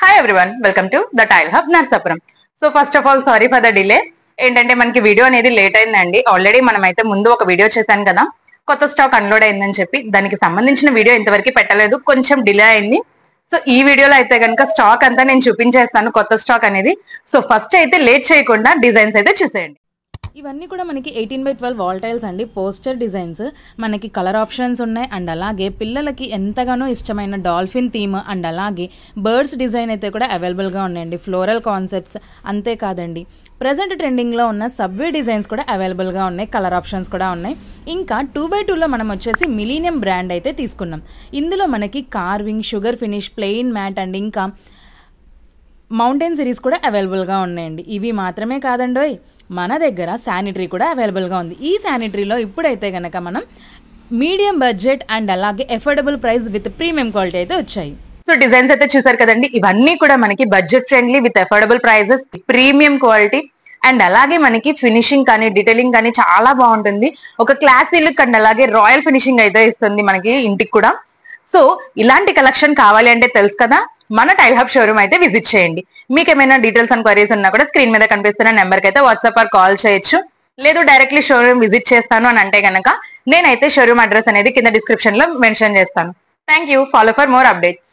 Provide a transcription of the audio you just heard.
Hi everyone, welcome to the tile hub Narsapuram. So first of all sorry for the delay. ఏంటంటే మనకి video అనేది late అయిందండి. Already మనం అయితే ముందు ఒక వీడియో చేశాను కదా, కొత్త స్టాక్ అన్లోడ్ అయిందని చెప్పి. దానికి సంబంధించిన వీడియో ఇంతవరకు పెట్టలేదు, కొంచెం డిలే అయింది. సో ఈ వీడియోలో అయితే కనుక స్టాక్ అంతా నేను చూపించేస్తాను, కొత్త స్టాక్ అనేది. సో ఫస్ట్ అయితే లేట్ చేయకుండా డిజైన్స్ అయితే చూసేయండి. ఇవన్నీ కూడా మనకి 18x12 వాల్ టైల్స్ అండి. పోస్టర్ డిజైన్స్, మనకి కలర్ ఆప్షన్స్ ఉన్నాయి. అండ్ అలాగే పిల్లలకి ఎంతగానో ఇష్టమైన డాల్ఫిన్ థీమ్ అండ్ అలాగే బర్డ్స్ డిజైన్ అయితే కూడా అవైలబుల్గా ఉన్నాయండి. ఫ్లోరల్ కాన్సెప్ట్స్ అంతేకాదండి, ప్రజెంట్ ట్రెండింగ్లో ఉన్న సబ్వే డిజైన్స్ కూడా అవైలబుల్గా ఉన్నాయి. కలర్ ఆప్షన్స్ కూడా ఉన్నాయి. ఇంకా 2x2లో మనం వచ్చేసి మిలీనియం బ్రాండ్ అయితే తీసుకున్నాం. ఇందులో మనకి carving, sugar finish, plain matte and ఇంకా మౌంటైన్ సిరీస్ కూడా అవైలబుల్గా ఉన్నాయండి. ఇవి మాత్రమే కాదండోయ్, మన దగ్గర శానిటరీ కూడా అవైలబుల్గా ఉంది. ఈ శానిటరీలో ఇప్పుడైతే కనుక మనం మీడియం బడ్జెట్ అండ్ అలాగే affordable price with premium quality అయితే వచ్చాయి. సో డిజైన్స్ అయితే చూసారు కదండి, ఇవన్నీ కూడా మనకి budget friendly with affordable prices, premium quality and అలాగే మనకి ఫినిషింగ్ కానీ డీటెయిలింగ్ కానీ చాలా బాగుంటుంది. ఒక క్లాసీ లుక్ అండ్ అలాగే రాయల్ ఫినిషింగ్ అయితే ఇస్తుంది మనకి ఇంటికి కూడా. సో ఇలాంటి కలెక్షన్ కావాలి అంటే తెలుసు కదా, మన టైల్ హబ్ షోరూమ్ అయితే విజిట్ చేయండి. మీకు ఏమైనా డీటెయిల్స్ అండ్ క్వరీస్ ఉన్నా కూడా స్క్రీన్ మీద కనిపిస్తున్న నెంబర్కి అయితే వాట్సాప్ ఆర్ కాల్ చేయొచ్చు. లేదు డైరెక్ట్లీ షోరూమ్ విజిట్ చేస్తాను అని అంటే కనుక నేనైతే షోరూమ్ అడ్రస్ అనేది కింద డిస్క్రిప్షన్ లో మెన్షన్ చేస్తాను. Thank you. Follow for more updates.